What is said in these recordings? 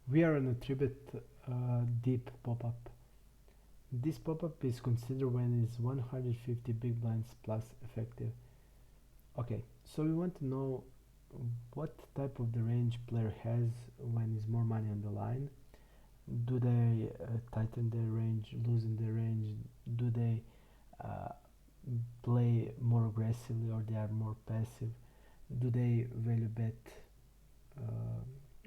We are on a tribute deep pop-up. This pop-up is considered when it's 150 big blinds plus effective. Okay, so we want to know what type of the range player has when is more money on the line. Do they tighten their range, loosen their range? Do they uh, play more aggressively or they are more passive? Do they value bet uh,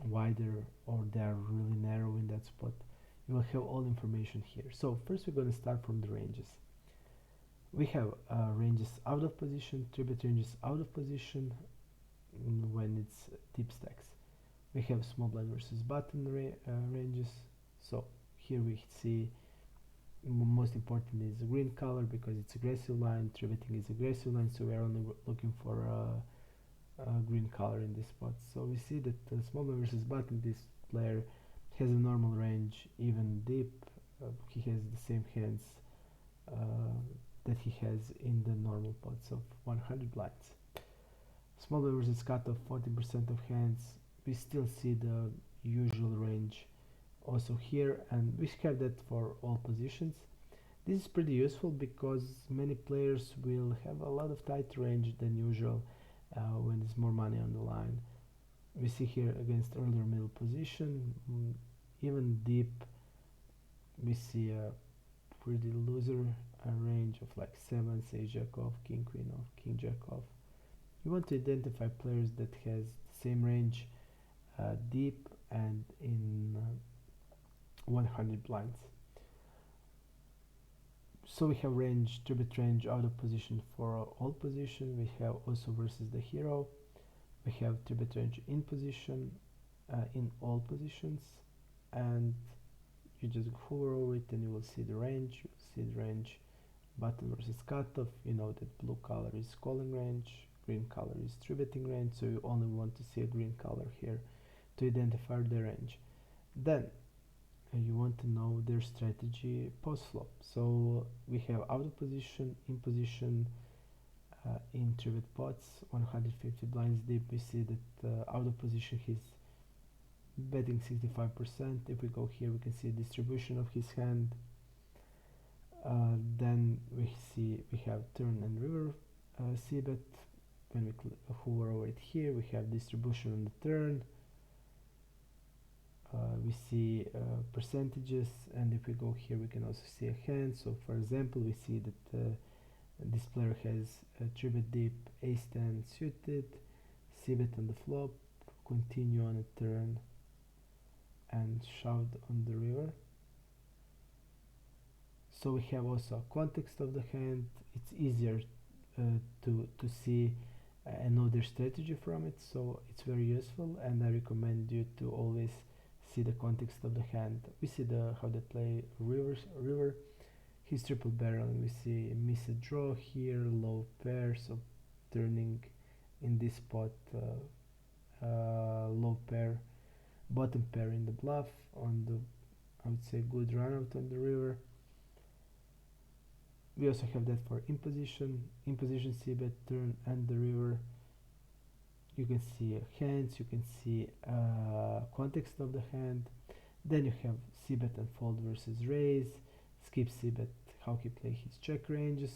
wider or they are really narrow in that spot? You will have all information here. So first we're going to start from the ranges. We have ranges out of position, tribute ranges out of position when it's deep stacks. We have small blind versus button ranges. So here we see most important is green color because it's aggressive line, tributing is aggressive line, so we are only looking for green color in this spot. So we see that small blind versus button, this player has a normal range, even deep. He has the same hands uh, that he has in the normal pots of 100 blinds. Small blind versus cutoff, 40% of hands. We still see the usual range also here, and we have that for all positions. This is pretty useful because many players will have a lot of tight range than usual when there's more money on the line. We see here against earlier middle position, even deep, we see a pretty loser range of like 7, say jack off, king queen off, king jack off. You want to identify players that has the same range deep and in 100 blinds. So we have range, tribute range out of position for all position. We have also versus the hero. We have tribute range in position, in all positions, and you just hover over it and you will see the range. You will see the range button versus cutoff. You know that blue color is calling range, green color is tributing range, so you only want to see a green color here to identify the range. Then you want to know their strategy post flop. So we have out of position, in position, in tribute pots, 150 blinds deep. We see that out of position he's betting 65%. If we go here, we can see distribution of his hand. Then we see we have turn and river c-bet. When we hover over it here, we have distribution on the turn. We see percentages, and if we go here we can also see a hand. So for example, we see that this player has a tribute deep ace 10 suited, c-bet on the flop, continue on a turn, and shoved on the river. So we have also a context of the hand. It's easier to see and know their strategy from it, so it's very useful, and I recommend you to always see the context of the hand. We see how they play river. He's triple barrel, and we see miss a draw here, low pair, so turning in this spot low pair, bottom pair in the bluff on the, I would say, good run out on the river. We also have that for in position c-bet, turn, and the river. You can see hands, you can see context of the hand. Then you have c-bet and fold versus raise, skip c-bet, how he play his check ranges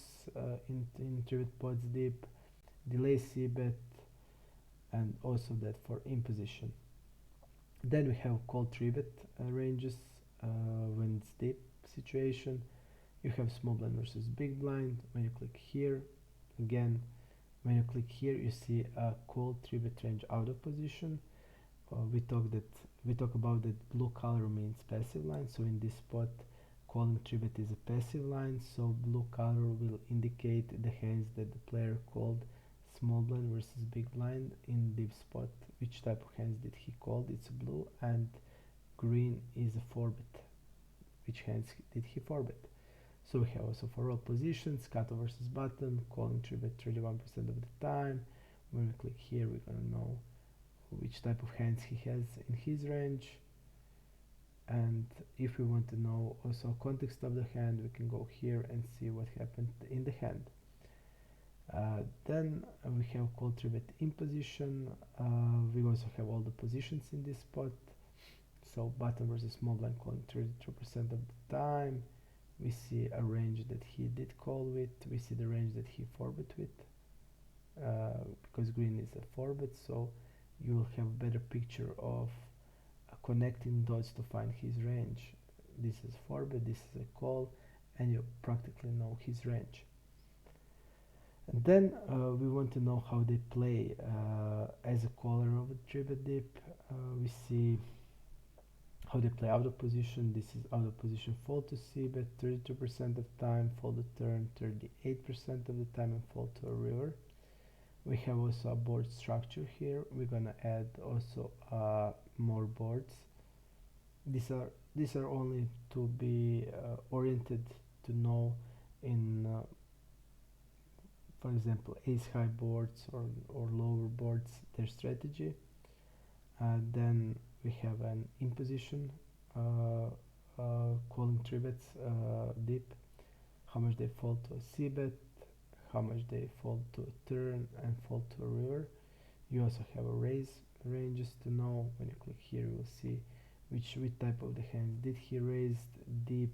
in tribute pots deep, delay c-bet, and also that for in position. Then we have call tribute ranges when it's deep situation. You have small blind versus big blind. When you click here, again, when you click here, you see a call tribute range out of position. We talk about that blue color means passive line. So in this spot, calling tribute is a passive line. So blue color will indicate the hands that the player called small blind versus big blind in deep spot. Which type of hands did he call? It's blue, and green is a 4-bet. Which hands did he 4-bet? So we have also for all positions, cutoff versus button, calling tribute 31% of the time. When we click here, we're gonna know which type of hands he has in his range. And if we want to know also context of the hand, we can go here and see what happened in the hand. Then we have call tribute in position. We also have all the positions in this spot. So button versus small blind calling 32% of the time. We see a range that he did call with. We see the range that he 4-bet with, because green is a 4-bet, so you will have a better picture of connecting dots to find his range. This is 4-bet, this is a call, and you practically know his range. And then we want to know how they play as a caller of a 3-bet dip. We see how they play out of position. This is out of position fold to c-bet 32% of time, fold the turn 38% of the time, and fold to a river. We have also a board structure here. We're gonna add also more boards. These are only to be oriented to know in for example ace high boards or lower boards their strategy. Then we have an in position calling 3-bets dip, how much they fold to a c-bet, how much they fold to a turn and fold to a river. You also have a raise ranges to know. When you click here you will see which type of the hand did he raise deep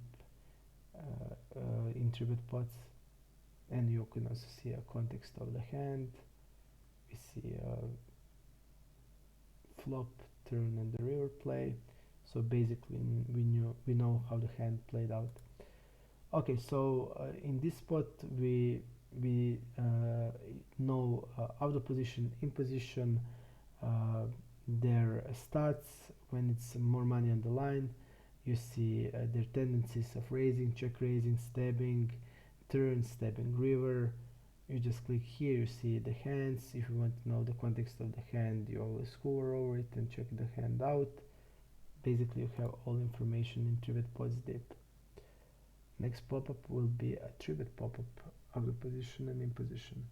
in 3-bet pots, and you can also see a context of the hand. We see flop, turn, and the river play. So basically we know how the hand played out. Okay, so in this spot we know out of position, in position, their stats when it's more money on the line. You see their tendencies of raising, check raising, stabbing, turn, stabbing, river. You just click here, you see the hands. If you want to know the context of the hand, you always hover over it and check the hand out. Basically you have all information in 3-bet pots dip. Next pop-up will be a 3-bet pop-up out of position and in position.